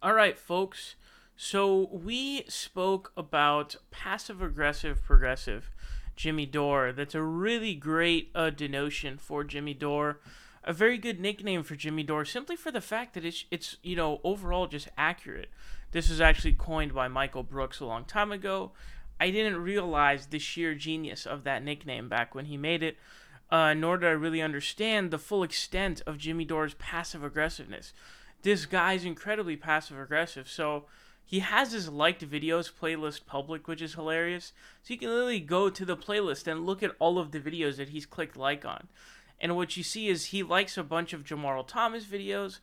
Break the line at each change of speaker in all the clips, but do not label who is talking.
All right, folks. So we spoke about passive aggressive progressive Jimmy Dore. That's a really great denotion for Jimmy Dore. A very good nickname for Jimmy Dore, simply for the fact that it's overall just accurate. This was actually coined by Michael Brooks a long time ago. I didn't realize the sheer genius of that nickname back when he made it, nor did I really understand the full extent of Jimmy Dore's passive aggressiveness. This guy's incredibly passive aggressive, so he has his liked videos playlist public, which is hilarious. So you can literally go to the playlist and look at all of the videos that he's clicked like on. And what you see is he likes a bunch of Jamarl Thomas videos,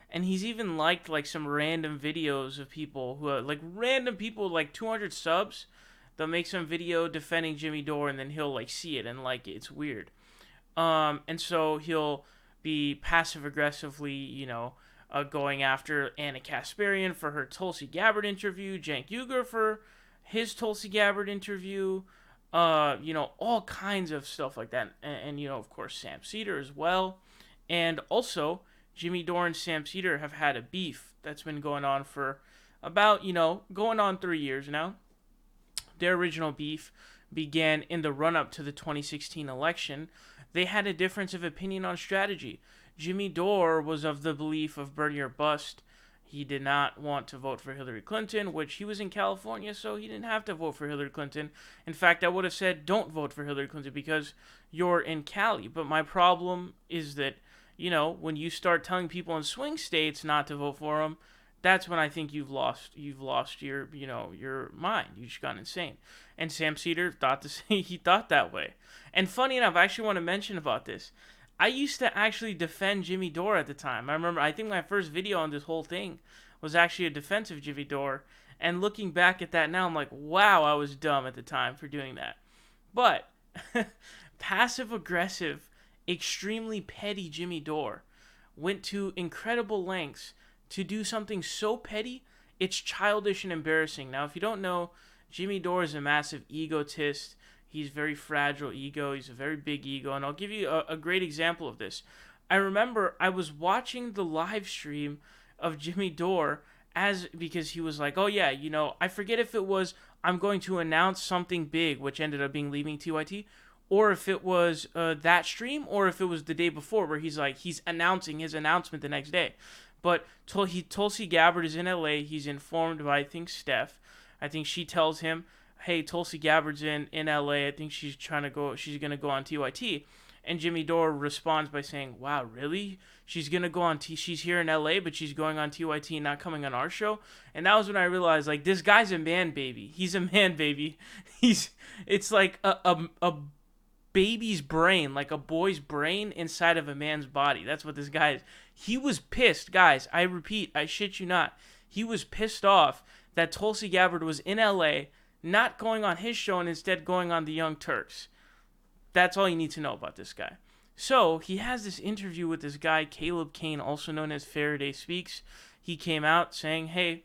and he's even liked like some random videos of people who are like random people with like 200 subs. They'll make some video defending Jimmy Dore, and then he'll like see it and like it. It's weird. And so he'll be passive aggressively, going after Anna Kasparian for her Tulsi Gabbard interview, Cenk Uygur for his Tulsi Gabbard interview, all kinds of stuff like that. And of course, Sam Seder as well. And also, Jimmy Dore and Sam Seder have had a beef that's been going on for about, going on 3 years now. Their original beef began in the run-up to the 2016 election. They had a difference of opinion on strategy. Jimmy Dore was of the belief of Bernie or bust. He did not want to vote for Hillary Clinton, which he was in California, so he didn't have to vote for Hillary Clinton. In fact, I would have said, don't vote for Hillary Clinton because you're in Cali. But my problem is that, when you start telling people in swing states not to vote for him, that's when I think you've lost your mind. You've just gone insane. And Sam Seder he thought that way. And funny enough, I actually want to mention about this. I used to actually defend Jimmy Dore at the time. I think my first video on this whole thing was actually a defense of Jimmy Dore. And looking back at that now, I'm like, wow, I was dumb at the time for doing that. But passive aggressive, extremely petty Jimmy Dore went to incredible lengths to do something so petty, it's childish and embarrassing. Now, if you don't know, Jimmy Dore is a massive egotist. He's very fragile ego. He's a very big ego. And I'll give you a great example of this. I remember I was watching the live stream of Jimmy Dore because he was like, oh yeah, I forget if it was I'm going to announce something big, which ended up being leaving TYT, or if it was that stream, or if it was the day before where he's announcing his announcement the next day. But Tulsi Gabbard is in LA. He's informed by, I think, Steph. I think she tells him, hey, Tulsi Gabbard's in LA. I think she's going to go on TYT. And Jimmy Dore responds by saying, wow, really? She's going to go on she's here in LA, but she's going on TYT and not coming on our show? And that was when I realized, this guy's a man baby. He's a man baby. It's like a baby's brain, like a boy's brain inside of a man's body. That's what this guy is. He was pissed, guys. I repeat, I shit you not. He was pissed off that Tulsi Gabbard was in LA, not going on his show and instead going on the Young Turks. That's all you need to know about this guy. So he has this interview with this guy, Caleb Kane, also known as Faraday Speaks. He came out saying, hey,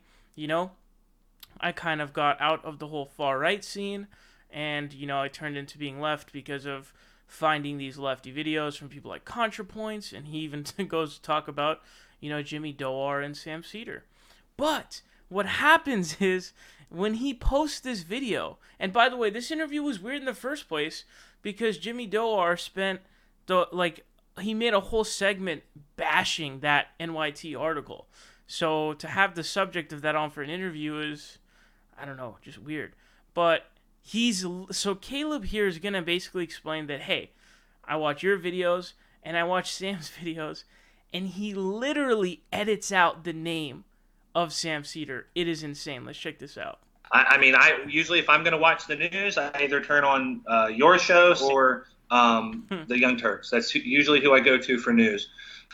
I kind of got out of the whole far right scene, and, I turned into being left because of finding these lefty videos from people like ContraPoints, and he even goes to talk about, Jimmy Dore and Sam Seder. But what happens is when he posts this video, and by the way, this interview was weird in the first place because Jimmy Dore he made a whole segment bashing that NYT article. So to have the subject of that on for an interview is, I don't know, just weird. But so Caleb here is going to basically explain that, hey, I watch your videos and I watch Sam's videos, and he literally edits out the name of Sam Seder. It is insane. Let's check this out.
I usually, if I'm going to watch the news, I either turn on your show or the Young Turks. That's usually who I go to for news.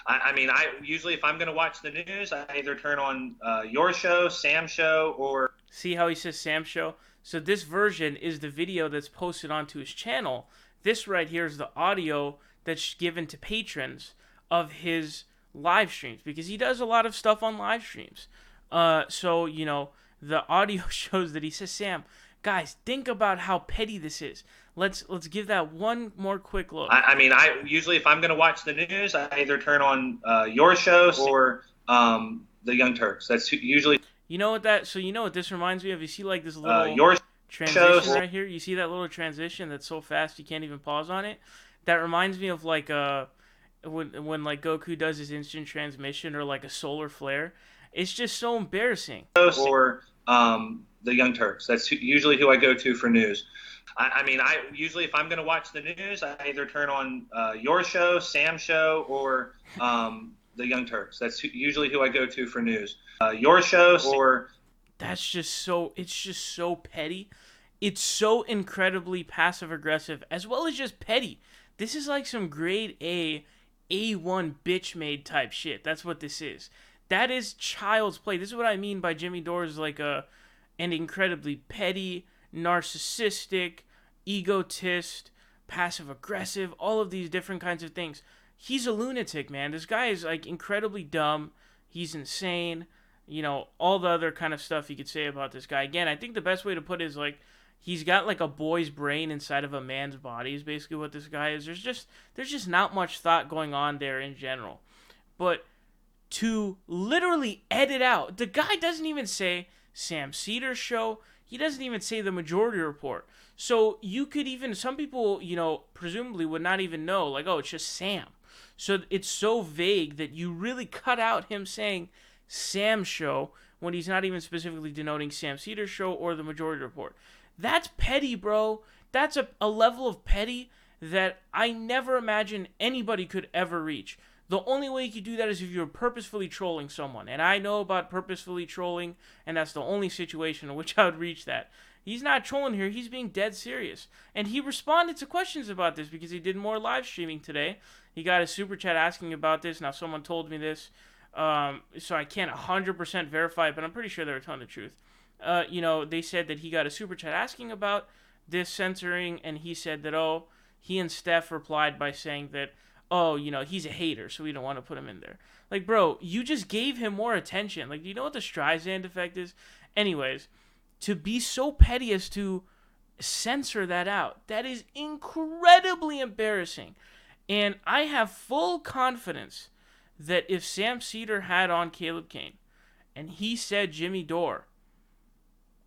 I usually, if I'm going to watch the news, I either turn on your show, Sam's show, or...
See how he says Sam's show? So this version is the video that's posted onto his channel. This right here is the audio that's given to patrons of his live streams, because he does a lot of stuff on live streams. The audio shows that he says, Sam, guys, think about how petty this is. Let's give that one more quick look.
I usually, if I'm going to watch the news, I either turn on your show or the Young Turks. That's usually
You know what that? So you know what this reminds me of? You see like this little
your
transition
shows.
right here. You see that little transition that's so fast you can't even pause on it. That reminds me of like when like Goku does his instant transmission or like a solar flare. It's just so embarrassing.
Or the Young Turks. That's usually who I go to for news. I mean, I usually if I'm going to watch the news, I either turn on your show, Sam's show, or the Young Turks. That's usually who I go to for news. Your show or
That's just so. It's just so petty. It's so incredibly passive aggressive as well as just petty. This is like some grade A1 bitch made type shit. That's what this is. That is child's play. This is what I mean by Jimmy Dore is like an incredibly petty, narcissistic, egotist, passive aggressive, all of these different kinds of things. He's a lunatic, man. This guy is like incredibly dumb. He's insane. You know, all the other kind of stuff you could say about this guy. Again, I think the best way to put it is like he's got like a boy's brain inside of a man's body is basically what this guy is. There's just not much thought going on there in general. But to literally edit out, the guy doesn't even say Sam Seder's show. He doesn't even say the Majority Report. So you could even, some people, you know, presumably would not even know, like, oh, it's just Sam. So it's so vague that you really cut out him saying Sam's show when he's not even specifically denoting Sam Seder's show or the Majority Report. That's petty, bro. That's a level of petty that I never imagined anybody could ever reach. The only way you could do that is if you're purposefully trolling someone. And I know about purposefully trolling, and that's the only situation in which I would reach that. He's not trolling here. He's being dead serious. And he responded to questions about this because he did more live streaming today. He got a super chat asking about this. Now, someone told me this, so I can't 100% verify it, but I'm pretty sure they were telling the truth. You know, they said that he got a super chat asking about this censoring, and he said that, oh, he and Steph replied by saying that, oh, you know, he's a hater, so we don't want to put him in there. Like, bro, you just gave him more attention. Like, do you know what the Streisand effect is? Anyways, to be so petty as to censor that out, that is incredibly embarrassing. And I have full confidence that if Sam Seder had on Caleb Kane and he said Jimmy Dore,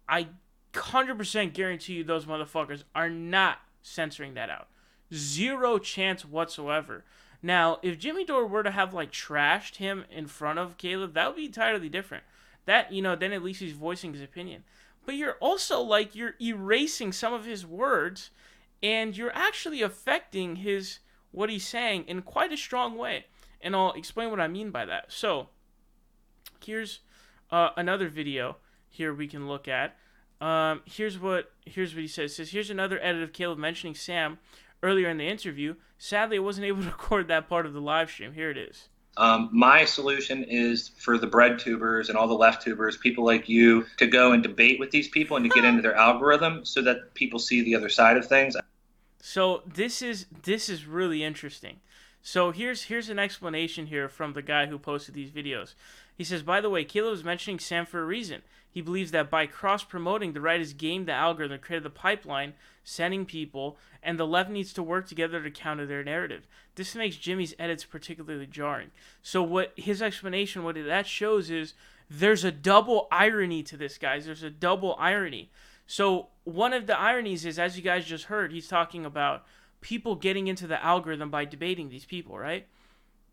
I 100% guarantee you those motherfuckers are not censoring that out. Zero chance whatsoever. Now, if Jimmy Dore were to have like trashed him in front of Caleb, that would be entirely different. That, you know, then at least he's voicing his opinion. But you're also like, you're erasing some of his words and you're actually affecting what he's saying in quite a strong way. And I'll explain what I mean by that. So, here's another video here we can look at. Here's what he says. It says, here's another edit of Caleb mentioning Sam earlier in the interview. Sadly, I wasn't able to record that part of the live stream. Here it is.
My solution is for the bread tubers and all the left tubers, people like you, to go and debate with these people and to get into their algorithm so that people see the other side of things.
So this is really interesting. So here's an explanation here from the guy who posted these videos. He says, by the way, Caleb was mentioning Sam for a reason. He believes that by cross-promoting, the right has gamed the algorithm, created the pipeline, sending people, and the left needs to work together to counter their narrative. This makes Jimmy's edits particularly jarring. So what his explanation, what that shows is there's a double irony to this, guys. There's a double irony. So one of the ironies is, as you guys just heard, he's talking about people getting into the algorithm by debating these people, right?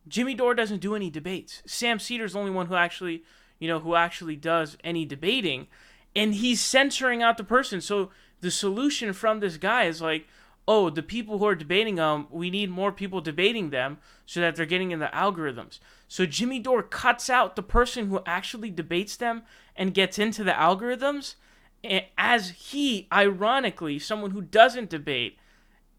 Jimmy Dore doesn't do any debates. Sam Seder's the only one who actually does any debating, and he's censoring out the person. So the solution from this guy is like, oh, the people who are debating them, we need more people debating them so that they're getting in the algorithms. So Jimmy Dore cuts out the person who actually debates them and gets into the algorithms, as he, ironically, someone who doesn't debate,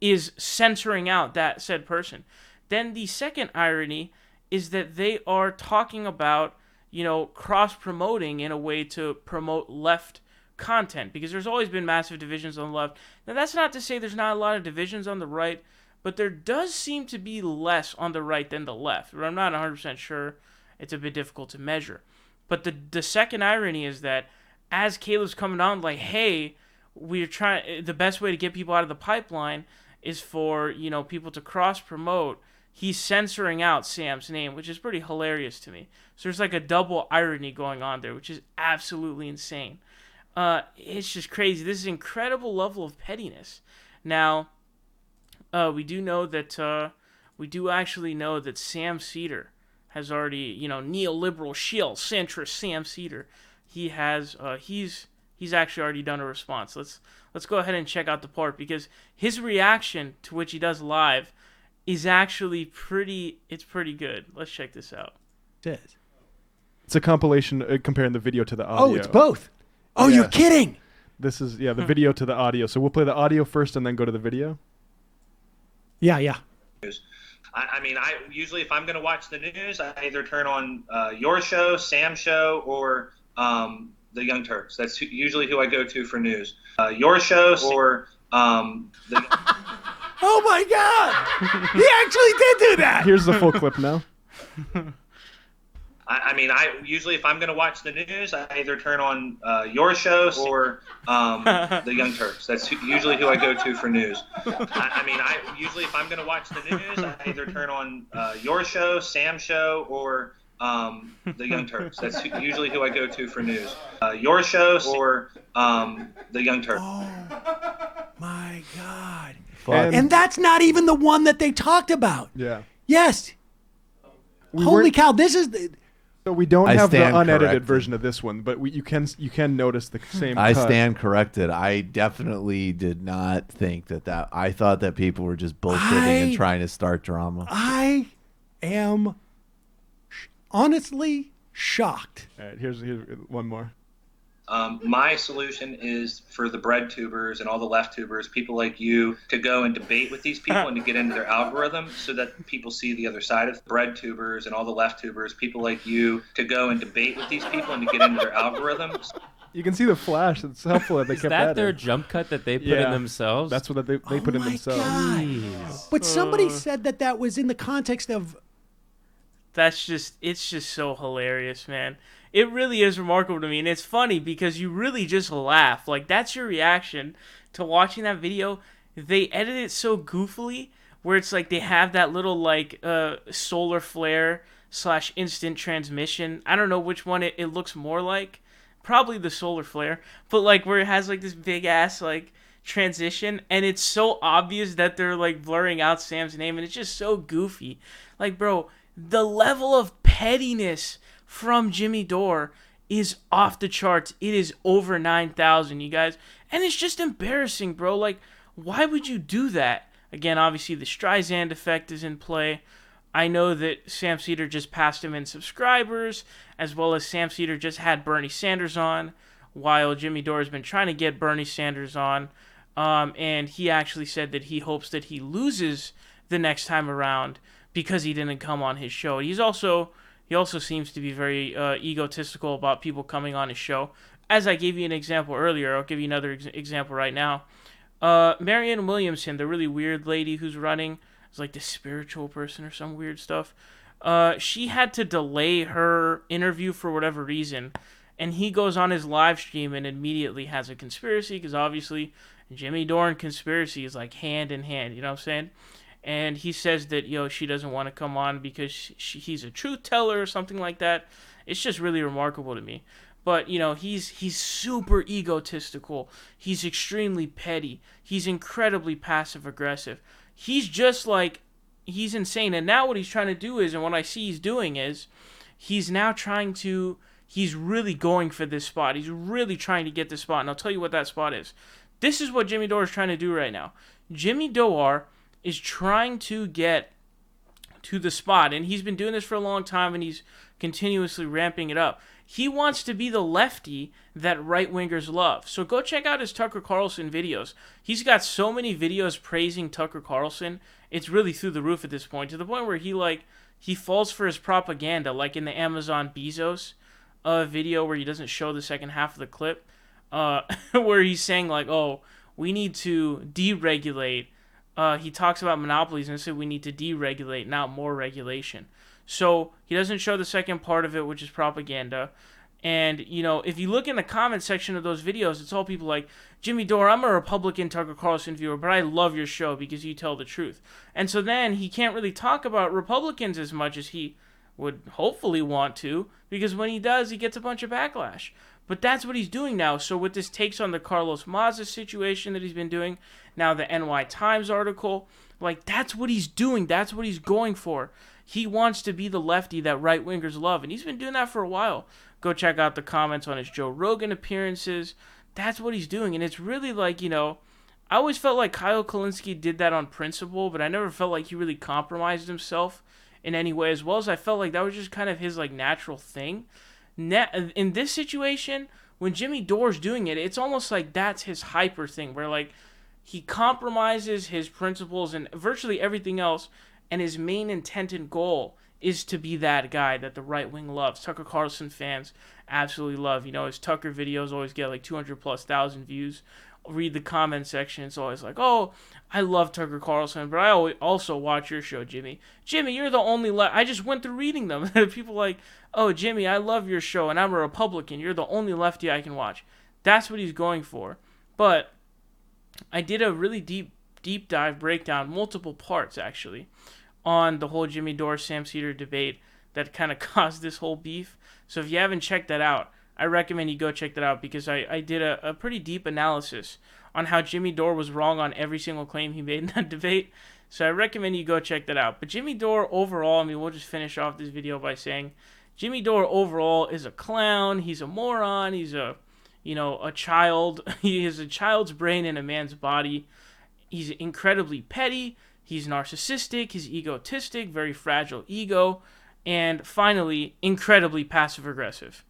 is censoring out that said person. Then the second irony is that they are talking about, you know, cross-promoting in a way to promote left content, because there's always been massive divisions on the left. Now, that's not to say there's not a lot of divisions on the right, but there does seem to be less on the right than the left. I'm not 100% sure. It's a bit difficult to measure. But the second irony is that as Caleb's coming on, like, hey, the best way to get people out of the pipeline is for, you know, people to cross-promote. he's censoring out Sam's name, which is pretty hilarious to me. So there's like a double irony going on there, which is absolutely insane. It's just crazy. This is an incredible level of pettiness. Now, we do actually know that Sam Seder has already, neoliberal shill centrist Sam Seder. He's actually already done a response. Let's go ahead and check out the part, because his reaction to which he does live is actually pretty good. Let's check this out.
It's a compilation comparing the video to the audio.
Oh, it's both. Oh, yeah. You're kidding.
This is, the video to the audio. So we'll play the audio first and then go to the video.
Yeah.
I mean, usually if I'm going to watch the news, I either turn on your show, Sam's show, or the Young Turks. That's usually who I go to for news. Your show or the...
Oh my God! He actually did do that.
Here's the full clip now.
I mean, usually if I'm going to watch the news, I either turn on your show or the Young Turks. That's usually who I go to for news. I mean, usually if I'm going to watch the news, I either turn on your show, Sam's show, or the Young Turks. That's usually who I go to for news. Your show or the Young Turks.
Oh my God!
And
that's not even the one that they talked about.
Yeah.
Yes. Holy cow! This is.
So we don't have the unedited
corrected.
version of this one, but you can notice the same.
I
cut.
stand corrected. I definitely did not think that. I thought that people were just bullshitting and trying to start drama.
I am honestly shocked.
All right, here's one more.
My solution is for the bread tubers and all the left tubers, people like you, to go and debate with these people and to get into their algorithm so that people see the other side of bread tubers and all the left tubers, people like you, to go and debate with these people and to get into their algorithms.
You can see the flash. It's helpful that they kept that.
Is that their jump cut that they put in themselves?
That's what they put in themselves.
God. But somebody said that was in the context of.
It's just so hilarious, man. It really is remarkable to me, and it's funny because you really just laugh. Like, that's your reaction to watching that video. They edit it so goofily, where it's like they have that little, like, solar flare / instant transmission. I don't know which one it looks more like. Probably the solar flare. But, like, where it has, like, this big-ass, like, transition, and it's so obvious that they're, like, blurring out Sam's name, and it's just so goofy. Like, bro, the level of pettiness from Jimmy Dore is off the charts. It is over 9,000, you guys. And it's just embarrassing, bro. Like, why would you do that? Again, obviously, the Streisand effect is in play. I know that Sam Seder just passed him in subscribers, as well as Sam Seder just had Bernie Sanders on, while Jimmy Dore has been trying to get Bernie Sanders on. And he actually said that he hopes that he loses the next time around because he didn't come on his show. He also seems to be very egotistical about people coming on his show. As I gave you an example earlier, I'll give you another example right now. Marianne Williamson, the really weird lady who's running, is like the spiritual person or some weird stuff. She had to delay her interview for whatever reason, and he goes on his live stream and immediately has a conspiracy, because obviously Jimmy Dore and conspiracy is like hand in hand, you know what I'm saying? And he says that, she doesn't want to come on because he's a truth teller or something like that. It's just really remarkable to me. But, he's super egotistical. He's extremely petty. He's incredibly passive-aggressive. He's just like, he's insane. And now what he's trying to do is, and what I see he's doing is, he's really going for this spot. He's really trying to get this spot. And I'll tell you what that spot is. This is what Jimmy Dore is trying to do right now. Jimmy Dore is trying to get to the spot, and he's been doing this for a long time, and he's continuously ramping it up. He wants to be the lefty that right-wingers love. So go check out his Tucker Carlson videos. He's got so many videos praising Tucker Carlson. It's really through the roof at this point, to the point where he falls for his propaganda, like in the Amazon Bezos video where he doesn't show the second half of the clip, where he's saying, like, oh, we need to deregulate. He talks about monopolies and said we need to deregulate, not more regulation. So he doesn't show the second part of it, which is propaganda. And, you know, if you look in the comment section of those videos, it's all people like, Jimmy Dore, I'm a Republican Tucker Carlson viewer, but I love your show because you tell the truth. And so then he can't really talk about Republicans as much as he would hopefully want to, because when he does, he gets a bunch of backlash. But that's what he's doing now. So with this takes on the Carlos Maza situation that he's been doing, now the NY Times article, like, that's what he's doing. That's what he's going for. He wants to be the lefty that right-wingers love, and he's been doing that for a while. Go check out the comments on his Joe Rogan appearances. That's what he's doing, and it's really like, you know, I always felt like Kyle Kalinske did that on principle, but I never felt like he really compromised himself in any way, as well as I felt like that was just kind of his, like, natural thing. In this situation, when Jimmy Dore's doing it, it's almost like that's his hyper thing, where, like, he compromises his principles and virtually everything else, and his main intent and goal is to be that guy that the right wing loves. Tucker Carlson fans absolutely love. You know, his Tucker videos always get like 200,000+ views. Read the comment section. It's always like, oh, I love Tucker Carlson, but I also watch your show, Jimmy. Jimmy, you're the only I just went through reading them. People like, oh, Jimmy, I love your show, and I'm a Republican. You're the only lefty I can watch. That's what he's going for. But I did a really deep dive breakdown, multiple parts actually, on the whole Jimmy Dore Sam Seder debate that kind of caused this whole beef. So if you haven't checked that out, I recommend you go check that out, because I did a pretty deep analysis on how Jimmy Dore was wrong on every single claim he made in that debate. So I recommend you go check that out. But Jimmy Dore overall, I mean, we'll just finish off this video by saying Jimmy Dore overall is a clown. He's a moron. He's a child. He has a child's brain in a man's body. He's incredibly petty. He's narcissistic. He's egotistic, very fragile ego. And finally, incredibly passive-aggressive.